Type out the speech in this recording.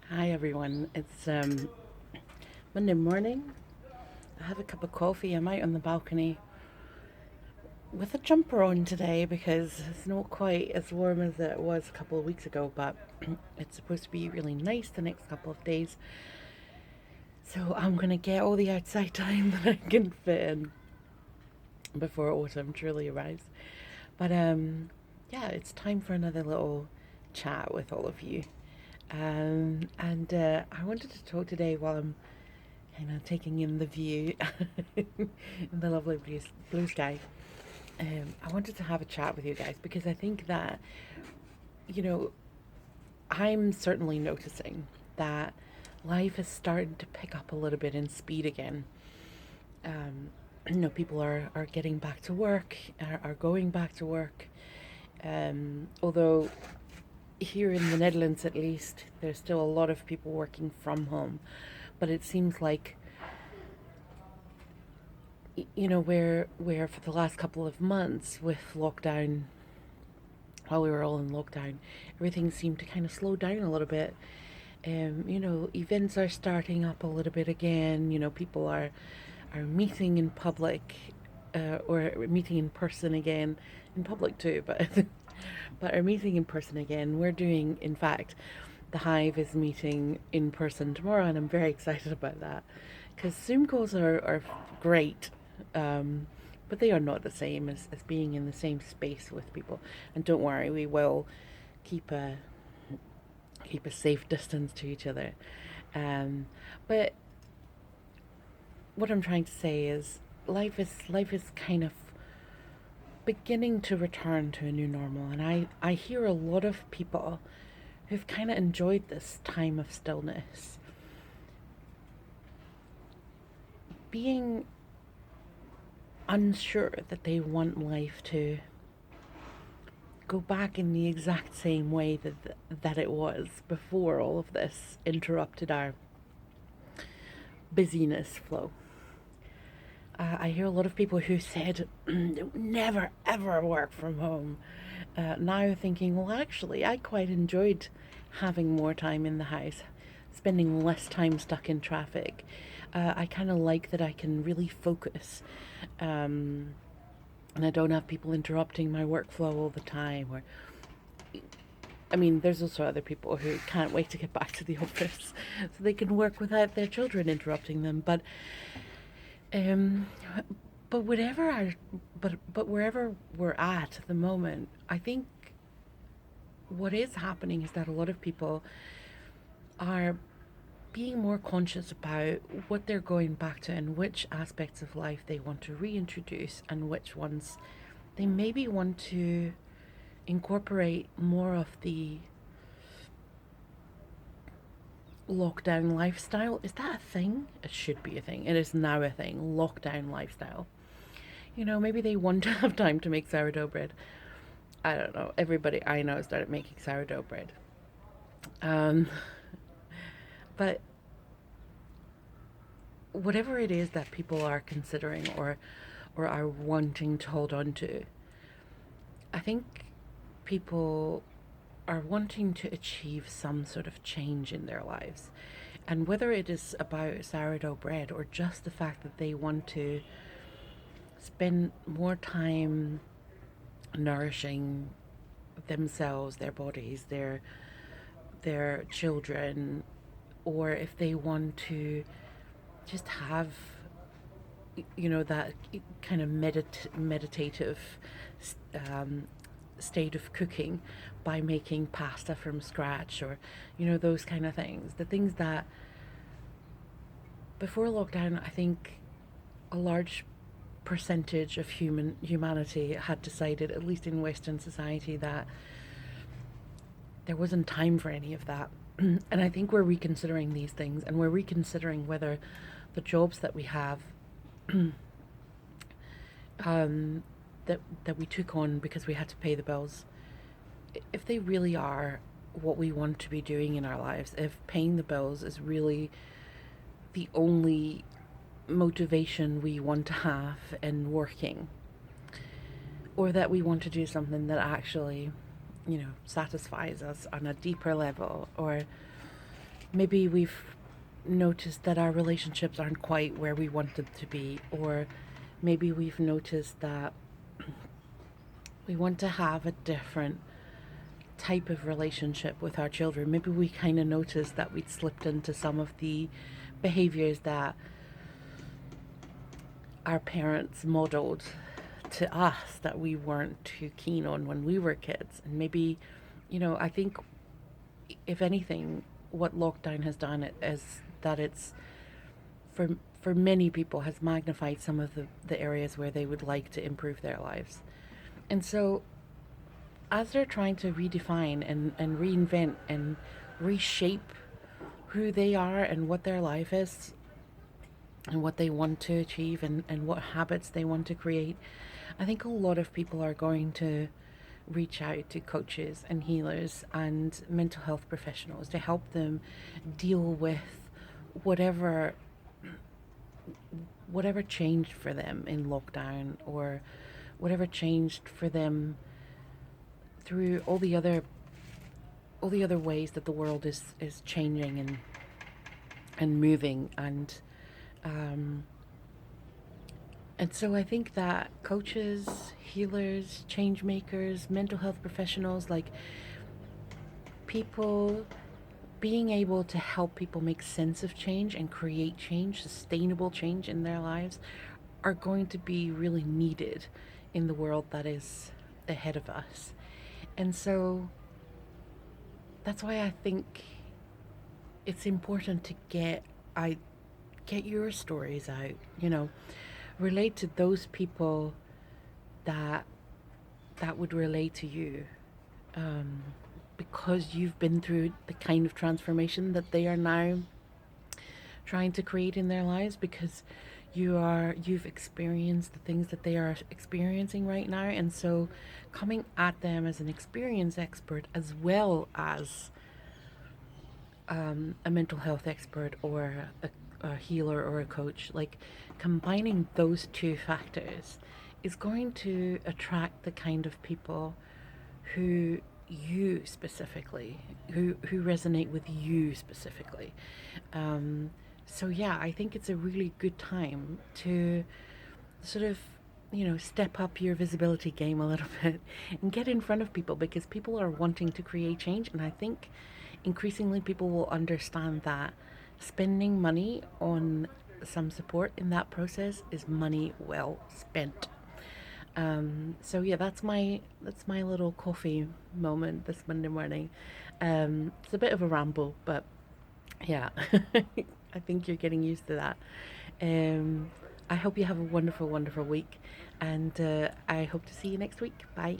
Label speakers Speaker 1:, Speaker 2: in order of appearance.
Speaker 1: Hi everyone. It's Monday morning. I have a cup of coffee. I'm out on the balcony with a jumper on today because it's not quite as warm as it was a couple of weeks ago, but it's supposed to be really nice the next couple of days. So I'm gonna get all the outside time that I can fit in before autumn truly arrives. But yeah, it's time for another little chat with all of you. And I wanted to talk today while I'm kind of taking in the view in the lovely blue sky. I wanted to have a chat with you guys because I think that, you know, I'm certainly noticing that life is starting to pick up a little bit in speed again. People are getting back to work, are going back to work. Although here in the Netherlands, at least, there's still a lot of people working from home. But it seems like where for the last couple of months with lockdown, while we were all in lockdown, everything seemed to kind of slow down a little bit. Events are starting up a little bit again. People are meeting in public, or meeting in person again, in public too, but but are meeting in person again. We're doing, in fact, the Hive is meeting in person tomorrow, and I'm very excited about that because Zoom calls are great, but they are not the same as being in the same space with people. And don't worry, we will keep a keep a safe distance to each other. But what I'm trying to say is life is kind of beginning to return to a new normal, and I hear a lot of people who've kind of enjoyed this time of stillness being unsure that they want life to go back in the exact same way that it was before all of this interrupted our busyness flow. I hear a lot of people who said never ever work from home, now thinking, well, actually, I quite enjoyed having more time in the house, spending less time stuck in traffic. I kind of like that I can really focus, and I don't have people interrupting my workflow all the time. Or, I mean, there's also other people who can't wait to get back to the office so they can work without their children interrupting them. Um, but whatever I, but wherever we're at the moment, I think what is happening is that a lot of people are being more conscious about what they're going back to and which aspects of life they want to reintroduce and which ones they maybe want to incorporate more of the lockdown lifestyle. Is that a thing? It should be a thing. It is now a thing. Lockdown lifestyle. Maybe they want to have time to make sourdough bread. I don't know. Everybody I know started making sourdough bread. Um, but whatever it is that people are considering or are wanting to hold on to, I think people are wanting to achieve some sort of change in their lives. And whether it is about sourdough bread or just the fact that they want to spend more time nourishing themselves, their bodies, their children, or if they want to just have that kind of meditative um, state of cooking by making pasta from scratch, or those kind of things, the things that before lockdown I think a large percentage of humanity had decided, at least in Western society, that there wasn't time for any of that. And I think we're reconsidering these things, and we're reconsidering whether the jobs that we have, um, that we took on because we had to pay the bills, if they really are what we want to be doing in our lives, if paying the bills is really the only motivation we want to have in working, or that we want to do something that actually, satisfies us on a deeper level, or maybe we've noticed that our relationships aren't quite where we want them to be, or maybe we've noticed that we want to have a different type of relationship with our children. Maybe we kind of noticed that we'd slipped into some of the behaviors that our parents modeled to us that we weren't too keen on when we were kids. And maybe, I think if anything, what lockdown has done is that it's for for many people has magnified some of the areas where they would like to improve their lives. And so as they're trying to redefine and reinvent and reshape who they are and what their life is and what they want to achieve and what habits they want to create, I think a lot of people are going to reach out to coaches and healers and mental health professionals to help them deal with whatever whatever changed for them in lockdown, or whatever changed for them through all the other ways that the world is changing and moving. Um, and so I think that coaches, healers, change makers, mental health professionals, like people being able to help people make sense of change and create change, sustainable change in their lives, are going to be really needed in the world that is ahead of us. And so that's why I think it's important to get your stories out, relate to those people that would relate to you, um, because you've been through the kind of transformation that they are now trying to create in their lives, because you've experienced the things that they are experiencing right now. And so coming at them as an experience expert as well as a mental health expert or a healer or a coach, like combining those two factors is going to attract the kind of people who you specifically, who resonate with you specifically. So yeah, I think it's a really good time to sort of, step up your visibility game a little bit and get in front of people, because people are wanting to create change. And I think increasingly people will understand that spending money on some support in that process is money well spent. So yeah, that's my little coffee moment this Monday morning. It's a bit of a ramble, but yeah, I think you're getting used to that. Um, I hope you have a wonderful, wonderful week, and I hope to see you next week. Bye.